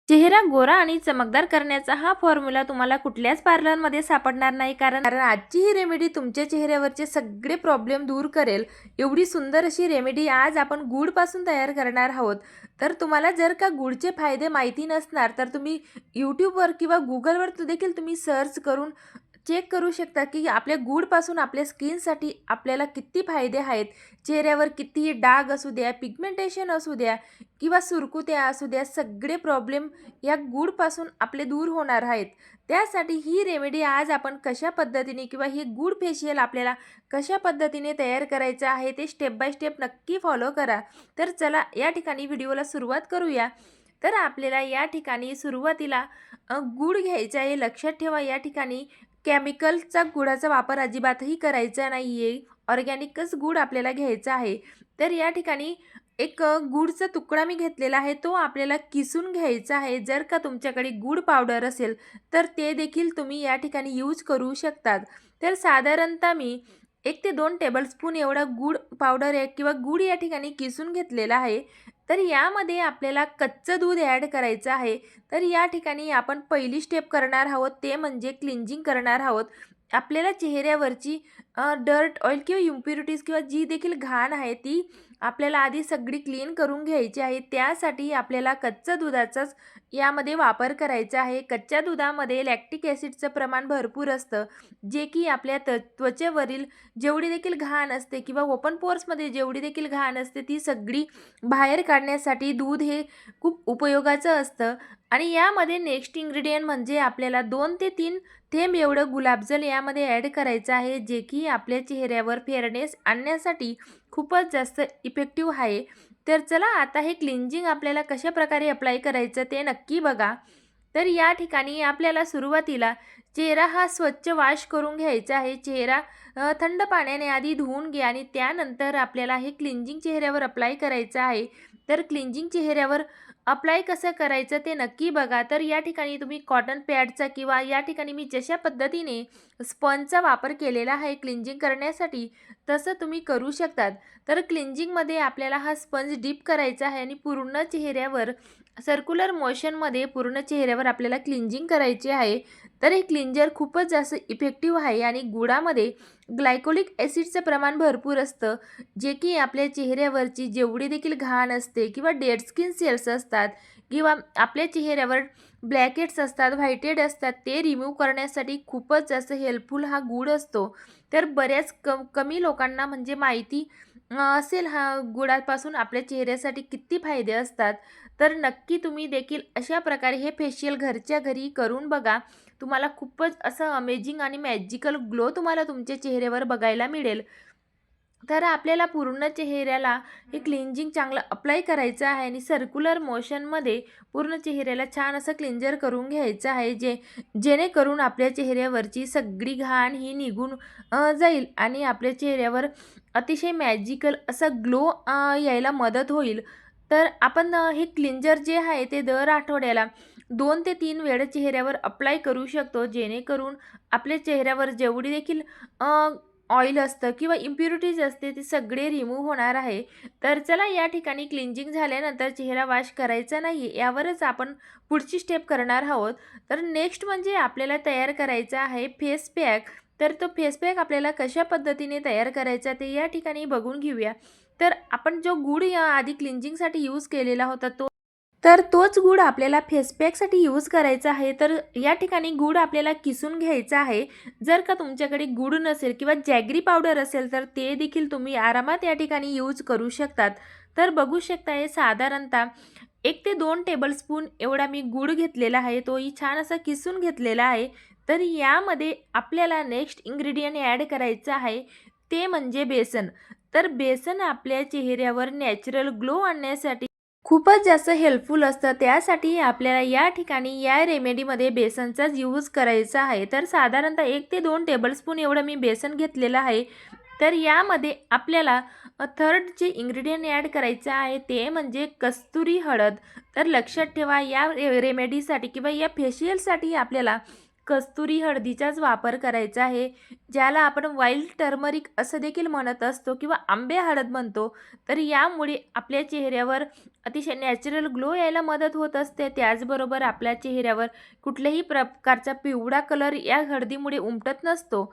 चेहरा गोरा आणि चमकदार करण्याचा हा फॉर्म्युला तुम्हाला कुठल्याच पार्लरमध्ये सापडणार नाही, कारण आजची ही रेमेडी तुमच्या चेहऱ्यावरचे सगळे प्रॉब्लेम दूर करेल. एवढी सुंदर अशी रेमेडी आज आपण गूळपासून तयार करणार आहोत. तर तुम्हाला जर का गूळचे फायदे माहिती नसणार तर तुम्ही यूट्यूबवर किंवा गुगलवर देखील तुम्ही सर्च करून चेक करू शकता की आपल्या गूळपासून आपल्या स्किनसाठी आपल्याला किती फायदे आहेत. चेहऱ्यावर कितीही डाग असू द्या, पिगमेंटेशन असू द्या किंवा सुरकुत्या असू द्या, सगळे प्रॉब्लेम या गूळपासून आपले दूर होणार आहेत. त्यासाठी ही रेमेडी आज आपण कशा पद्धतीने किंवा ही गूळ फेशियल आपल्याला कशा पद्धतीने तयार करायचं आहे ते स्टेप बाय स्टेप नक्की फॉलो करा. तर चला या ठिकाणी व्हिडिओला सुरुवात करूया. तर आपल्याला या ठिकाणी सुरुवातीला गूळ घ्यायचा आहे. लक्षात ठेवा, या ठिकाणी केमिकलचा गुळाचा वापर अजिबातही करायचा नाही आहे. ऑर्गॅनिकच गूळ आपल्याला घ्यायचा आहे. तर या ठिकाणी एक गूळचा तुकडा मी घेतलेला आहे, तो आपल्याला किसून घ्यायचा आहे. जर का तुमच्याकडे गूळ पावडर असेल तर ते देखील तुम्ही या ठिकाणी यूज करू शकतात. तर साधारणतः मी 1 ते 2 टेबलस्पून एवढा गूळ पावडर आहे किंवा गूळ या ठिकाणी किसून घेतलेला आहे. तर यामध्ये आपल्याला कच्चं दूध ॲड करायचं आहे. तर या ठिकाणी आपण पहिली स्टेप करणार आहोत ते म्हणजे क्लिन्झिंग करणार आहोत. आपल्याला चेहऱ्यावरची डर्ट, ऑइल किंवा इम्प्युरिटीज किंवा जी देखील घाण आहे ती आपल्याला आधी सगळी क्लीन करून घ्यायची आहे. त्यासाठी आपल्याला कच्च्या दुधाचाच यामध्ये वापर करायचा आहे. कच्च्या दुधामध्ये लॅक्टिक ॲसिडचं प्रमाण भरपूर असतं, जे की आपल्या त्वचेवरील जेवढी देखील घाण असते किंवा ओपन पोर्समध्ये जेवढी देखील घाण असते ती सगळी बाहेर काढण्यासाठी दूध हे खूप उपयोगाचं असतं. आणि यामध्ये नेक्स्ट इन्ग्रेडियंट म्हणजे आपल्याला 2 ते 3 थेंब एवढं गुलाबजल यामध्ये ॲड करायचं आहे, जे की आपल्या चेहऱ्यावर फेअरनेस आणण्यासाठी खूपच जास्त इफेक्टिव्ह आहे. तर चला आता हे क्लिन्झिंग आपल्याला कशाप्रकारे अप्लाय करायचं ते नक्की बघा. तर या ठिकाणी आपल्याला सुरुवातीला चेहरा हा स्वच्छ वॉश करून घ्यायचा आहे. चेहरा थंड पाण्याने आधी धुवून घ्या आणि त्यानंतर आपल्याला हे क्लिन्झिंग चेहऱ्यावर अप्लाय करायचं आहे. तर क्लिन्झिंग चेहऱ्यावर अप्लाय कसं करायचं ते नक्की बघा. तर या ठिकाणी तुम्ही कॉटन पॅडचा किंवा या ठिकाणी मी जशा पद्धतीने स्पंजचा वापर केलेला आहे क्लिन्झिंग करण्यासाठी तसं तुम्ही करू शकतात. तर क्लिन्झिंगमध्ये आपल्याला हा स्पंज डीप करायचा आहे आणि पूर्ण चेहऱ्यावर सर्क्युलर मोशनमध्ये पूर्ण चेहऱ्यावर आपल्याला क्लिन्झिंग करायची आहे. तर हे क्लिन्झर खूपच जास्त इफेक्टिव्ह आहे आणि गुळामध्ये ग्लायकोलिक ॲसिडचं प्रमाण भरपूर असतं, जे की आपल्या चेहऱ्यावरची जेवढी देखील घाण असते किंवा डेड स्किन सेल्स असतात किंवा आपल्या चेहऱ्यावर ब्लॅकेट्स असतात, व्हाईटेड असतात, ते रिमूव्ह करण्यासाठी खूपच जास्त हेल्पफुल हा गूळ असतो. तर बऱ्याच कमी लोकांना म्हणजे माहिती असेल हा गुळापासून आपल्या चेहऱ्यासाठी किती फायदे असतात. तर नक्की तुम्ही देखील अशा प्रकारे हे फेशियल घरच्या घरी करून बघा. तुम्हाला खूपच असं अमेझिंग आणि मॅजिकल ग्लो तुम्हाला तुमच्या चेहऱ्यावर बघायला मिळेल. तर आपल्याला पूर्ण चेहऱ्याला हे क्लिन्झिंग चांगलं अप्लाय करायचं आहे आणि सर्क्युलर मोशनमध्ये पूर्ण चेहऱ्याला छान असं क्लिन्झर करून घ्यायचं आहे, जेणेकरून आपल्या चेहऱ्यावरची सगळी घाण ही निघून जाईल आणि आपल्या चेहऱ्यावर अतिशय मॅजिकल असा ग्लो यायला मदत होईल. तर आपण हे क्लिन्झर जे आहे ते दर आठवड्याला 2 ते 3 वेळा चेहऱ्यावर अप्लाय करू शकतो, जेणेकरून आपल्या चेहऱ्यावर जेवढी देखील ऑइल असतं किंवा इम्प्युरिटीज असते ती सगळे रिमूव्ह होणार आहे. तर चला या ठिकाणी क्लिन्झिंग झाल्यानंतर चेहरा वॉश करायचा नाही, यावरच आपण पुढची स्टेप करणार आहोत. तर नेक्स्ट म्हणजे आपल्याला तयार करायचा आहे फेस पॅक. तर तो फेस पॅक आपल्याला कशा पद्धतीने तयार करायचा ते या ठिकाणी बघून घेऊया. तर आपण जो गूळ या आधी क्लिन्झिंगसाठी यूज केलेला होता तोच गूळ आपल्याला फेस पॅकसाठी यूज करायचा आहे. तर या ठिकाणी गूळ आपल्याला किसून घ्यायचा आहे. जर का तुमच्याकडे गूळ नसेल किंवा जॅगरी पावडर असेल तर ते देखील तुम्ही आरामात या ठिकाणी यूज करू शकतात. तर बघू शकता हे साधारणतः 1 ते 2 टेबलस्पून एवढा मी गूळ घेतलेला आहे, तोही छान असा किसून घेतलेला आहे. तर यामध्ये आपल्याला नेक्स्ट इन्ग्रेडियंट ॲड करायचं आहे ते म्हणजे बेसन. तर बेसन आपल्या चेहऱ्यावर नॅचरल ग्लो आणण्यासाठी खूपच जास्त हेल्पफुल असतं. त्यासाठी आपल्याला या ठिकाणी या रेमेडीमध्ये बेसनचाच यूज करायचा आहे. तर साधारणतः 1 ते 2 टेबलस्पून एवढं मी बेसन घेतलेलं आहे. तर यामध्ये आपल्याला थर्ड जे इन्ग्रेडियंट ॲड करायचं आहे ते म्हणजे कस्तुरी हळद. तर लक्षात ठेवा, या रेमेडीसाठी किंवा या फेशियलसाठी आपल्याला कस्तुरी हळदीचाच वापर करायचा आहे, ज्याला आपण वाईल्ड टर्मरिक असं देखील म्हणत असतो किंवा आंबे हळद म्हणतो. तर यामुळे आपल्या चेहऱ्यावर अतिशय नॅचरल ग्लो यायला मदत होत असते. त्याचबरोबर आपल्या चेहऱ्यावर कुठल्याही प्रकारचा पिवळा कलर या हळदीमुळे उमटत नसतो.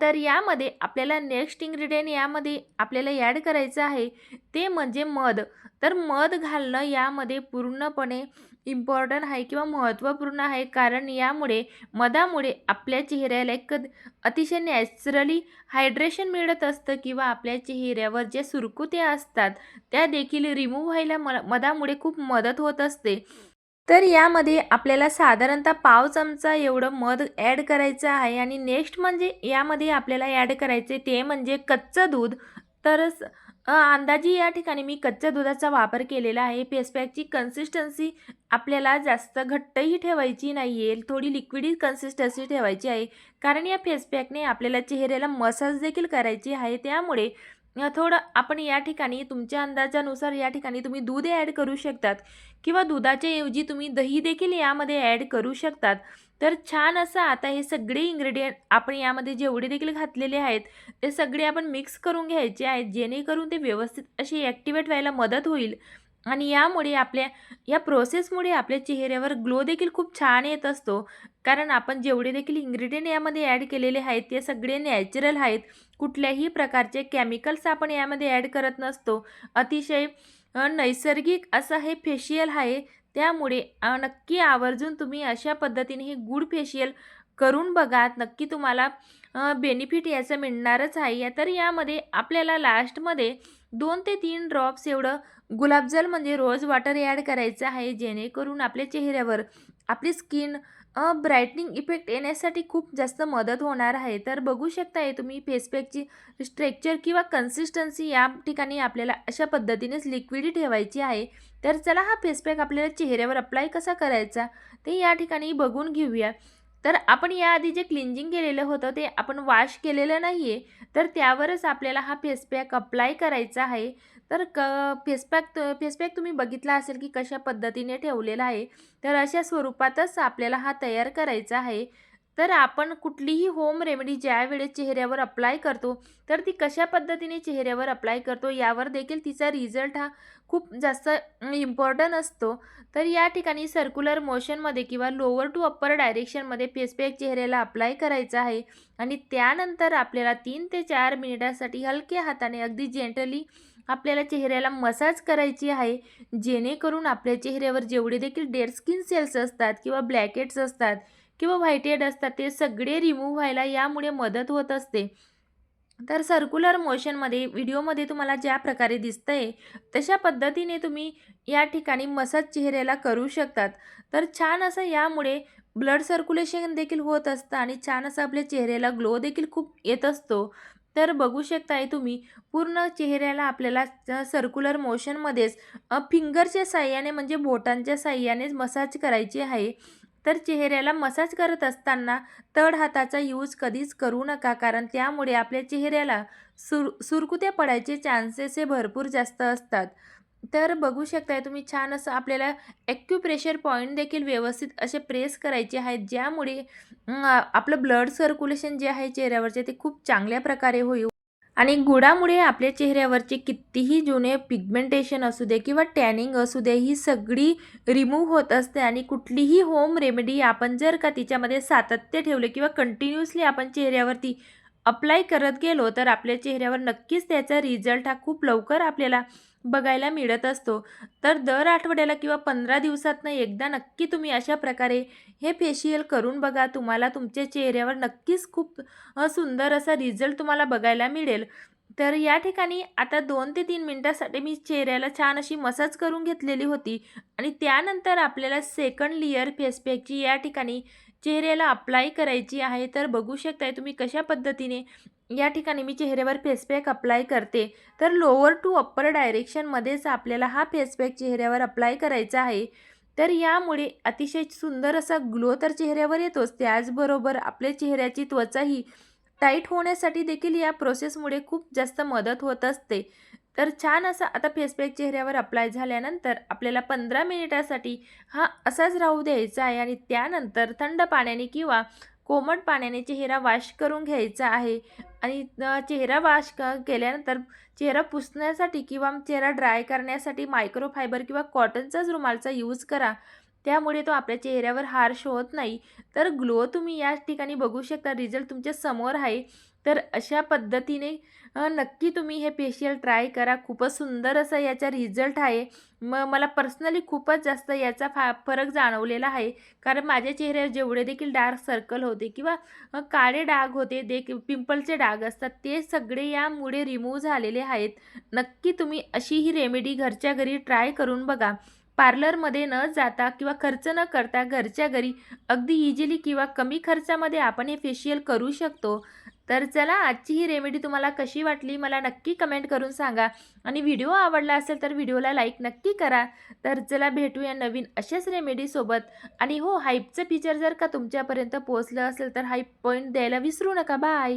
तर यामध्ये आपल्याला नेक्स्ट इन्ग्रेडियंट यामध्ये आपल्याला ॲड करायचं आहे, ते म्हणजे मध. तर मध घालणं यामध्ये पूर्णपणे इम्पॉर्टंट आहे किंवा महत्त्वपूर्ण आहे, कारण मधामुळे आपल्या चेहऱ्याला एक अतिशय नॅचरली हायड्रेशन मिळत असतं किंवा आपल्या चेहऱ्यावर जे सुरकुत्या असतात त्या देखील रिमूव्ह व्हायला मधामुळे खूप मदत होत असते. तर यामध्ये आपल्याला साधारणतः पाव चमचा एवढं मध ॲड करायचं आहे आणि नेक्स्ट म्हणजे यामध्ये आपल्याला ॲड करायचे ते म्हणजे कच्चं दूध. तर अंदाजे या ठिकाणी मी कच्च्या दुधाचा वापर केलेला आहे. फेस पॅकची कन्सिस्टन्सी आपल्याला जास्त घट्टही ठेवायची नाही आहे, थोडी लिक्विडी कन्सिस्टन्सी ठेवायची आहे, कारण या फेस पॅकने आपल्याला चेहऱ्याला मसाज देखील करायची आहे. त्यामुळे थोडं आपण या ठिकाणी तुमच्या अंदाजानुसार या ठिकाणी तुम्ही दूध ॲड करू शकतात किंवा दुधाच्या ऐवजी तुम्ही दही देखील यामध्ये ॲड करू शकतात. तर छान असं आता हे सगळे इन्ग्रेडियंट आपण यामध्ये जेवढे देखील घातलेले आहेत ते सगळे आपण मिक्स करून घ्यायचे आहेत, जेणेकरून ते व्यवस्थित अशी ॲक्टिवेट व्हायला मदत होईल. आणि यामुळे आपल्या या प्रोसेसमुळे आपल्या चेहऱ्यावर ग्लो देखील खूप छान येत असतो, कारण आपण जेवढे देखील इन्ग्रेडियंट यामध्ये ॲड केलेले आहेत ते सगळे नॅचरल आहेत. कुठल्याही प्रकारचे केमिकल्स आपण यामध्ये ॲड करत नसतो. अतिशय नैसर्गिक असं हे फेशियल आहे. त्यामुळे नक्की आवर्जून तुम्ही अशा पद्धतीने हे गुड फेशियल करून बघा. नक्की तुम्हाला बेनिफिट याचं मिळणारच आहे. तर यामध्ये आपल्याला लास्टमध्ये 2 ते 3 ड्रॉप्स एवढं गुलाबजल म्हणजे रोज वॉटर ॲड करायचं आहे, जेणेकरून आपल्या चेहऱ्यावर आपली स्किन ब्राईटनिंग इफेक्ट येण्यासाठी खूप जास्त मदत होणार आहे. तर बघू शकताय तुम्ही फेस पॅकची स्ट्रक्चर किंवा कन्सिस्टन्सी या ठिकाणी आपल्याला अशा पद्धतीनेच लिक्विडी ठेवायची आहे. तर चला हा फेस पॅक आपल्याला चेहऱ्यावर अप्लाय कसा करायचा ते या ठिकाणी बघून घेऊया. तर आपण याआधी जे क्लिन्झिंग केलेलं होतं ते आपण वॉश केलेलं नाही आहे, तर त्यावरच आपल्याला हा फेस पॅक अप्लाय करायचा आहे. तर फेस पॅक तुम्ही बघितला असेल की कशा पद्धतीने ठेवलेला आहे. तर अशा स्वरूपातच आपल्याला हा तयार करायचा आहे. तर आपण कुठलीही होम रेमेडी ज्यावेळेस चेहऱ्यावर अप्लाय करतो, तर ती कशा पद्धतीने चेहऱ्यावर अप्लाय करतो यावर देखील तिचा रिझल्ट हा खूप जास्त इम्पॉर्टंट असतो. तर या ठिकाणी सर्क्युलर मोशनमध्ये किंवा लोअर टू अप्पर डायरेक्शनमध्ये फेस पॅक चेहऱ्याला अप्लाय करायचा आहे आणि त्यानंतर आपल्याला 3 ते 4 मिनिटासाठी हलक्या हाताने अगदी जेंटली आपल्याला चेहऱ्याला मसाज करायची आहे, जेणेकरून आपल्या चेहऱ्यावर जेवढे देखील डेड स्किन सेल्स असतात किंवा ब्लॅकेट्स असतात किंवा व्हाईट हेड असतात ते सगळे रिमूव्ह व्हायला यामुळे मदत होत असते. तर सर्क्युलर मोशनमध्ये व्हिडिओमध्ये तुम्हाला ज्या प्रकारे दिसतंय तशा पद्धतीने तुम्ही या ठिकाणी मसाज चेहऱ्याला करू शकतात. तर छान असं यामुळे ब्लड सर्क्युलेशन देखील होत असतं आणि छान असं आपल्या चेहऱ्याला ग्लो देखील खूप येत असतो. तर बघू शकताय तुम्ही पूर्ण चेहऱ्याला आपल्याला सर्क्युलर मोशनमध्येच फिंगरच्या साहाय्याने म्हणजे बोटांच्या साहाय्यानेच मसाज करायची आहे. तर चेहऱ्याला मसाज करत असताना तळ हाताचा यूज कधीच करू नका, कारण त्यामुळे आपल्या चेहऱ्याला सुरकुत्या पडायचे चान्सेस हे भरपूर जास्त असतात. तर बघू शकताय तुम्ही छान असं आपल्याला ॲक्युप्रेशर पॉईंट देखील व्यवस्थित असे प्रेस करायचे आहेत, ज्यामुळे आपलं ब्लड सर्क्युलेशन जे आहे चेहऱ्यावरचे ते खूप चांगल्या प्रकारे होईल. आणि गुळामुळे आपल्या चेहऱ्यावरचे कितीही जुने पिगमेंटेशन असू दे किंवा टॅनिंग असू दे, ही सगळी रिमूव्ह होत असते. आणि कुठलीही होम रेमेडी आपण जर का तिच्यामध्ये सातत्य ठेवले किंवा कंटिन्युअसली आपण चेहऱ्यावरती अप्लाय करत गेलो, तर आपल्या चेहऱ्यावर नक्कीच त्याचा रिझल्ट हा खूप लवकर आपल्याला बघायला मिळत असतो. तर दर आठवड्याला किंवा 15 दिवसातनं एकदा नक्की तुम्ही अशा प्रकारे हे फेशियल करून बघा. तुम्हाला तुमच्या चेहऱ्यावर नक्कीच खूप सुंदर असा रिझल्ट तुम्हाला बघायला मिळेल. तर या ठिकाणी आता 2 ते 3 मिनिटासाठी मी चेहऱ्याला छान अशी मसाज करून घेतलेली होती आणि त्यानंतर आपल्याला सेकंड लेयर फेस पॅकची या ठिकाणी चेहऱ्याला अप्लाय करायची आहे. तर बघू शकताय तुम्ही कशा पद्धतीने या ठिकाणी मी चेहऱ्यावर फेस पॅक अप्लाय करते. तर लोअर टू अप्पर डायरेक्शनमध्येच आपल्याला हा फेस पॅक चेहऱ्यावर अप्लाय करायचा आहे. तर यामुळे अतिशय सुंदर असा ग्लो तर चेहऱ्यावर येतोच, त्याचबरोबर आपल्या चेहऱ्याची त्वचाही टाईट होण्यासाठी देखील या प्रोसेसमुळे खूप जास्त मदत होत असते. तर छान असा आता फेस पॅक चेहऱ्यावर अप्लाय झाल्यानंतर आपल्याला 15 मिनिटासाठी हा असाच राहू द्यायचा आहे आणि त्यानंतर थंड पाण्याने किंवा कोमट पाण्याने चेहरा वॉश करून घ्यायचा आहे. आणि चेहरा वॉश केल्यानंतर चेहरा पुसण्यासाठी किंवा चेहरा ड्राय करण्यासाठी मायक्रोफायबर किंवा कॉटनचाच रुमालचा यूज करा. त्यामुळे तो आपल्या चेहऱ्यावर हार्श होत नाही. तर ग्लो तुम्ही या ठिकाणी बघू शकता, रिझल्ट तुमच्या समोर आहे. तर अशा पद्धतीने नक्की तुम्ही हे फेशियल ट्राय करा. खूपच सुंदर असा याचा रिझल्ट आहे. मला पर्सनली खूपच जास्त याचा फरक जाणवलेला आहे. कारण माझ्या चेहऱ्यावर जेवढे देखील डार्क सर्कल होते किंवा काळे डाग होते, पिंपलचे डाग असतात, ते सगळे यामुळे रिमूव्ह झालेले आहेत. नक्की तुम्ही अशी ही रेमेडी घरच्या घरी ट्राय करून बघा. पार्लरमध्ये न जाता किंवा खर्च न करता घरच्या घरी अगदी इझिली किंवा कमी खर्चामध्ये आपण हे फेशियल करू शकतो. तर चला, आजची ही रेमेडी तुम्हाला कशी वाटली मला नक्की कमेंट करून सांगा. आणि व्हिडिओ आवडला असेल तर व्हिडिओला लाईक नक्की करा. तर चला, भेटूया नवीन अशाच रेमेडीसोबत. आणि हो, हाईपचं फीचर जर का तुमच्यापर्यंत पोहोचलं असेल तर हाईप पॉईंट द्यायला विसरू नका. बाय.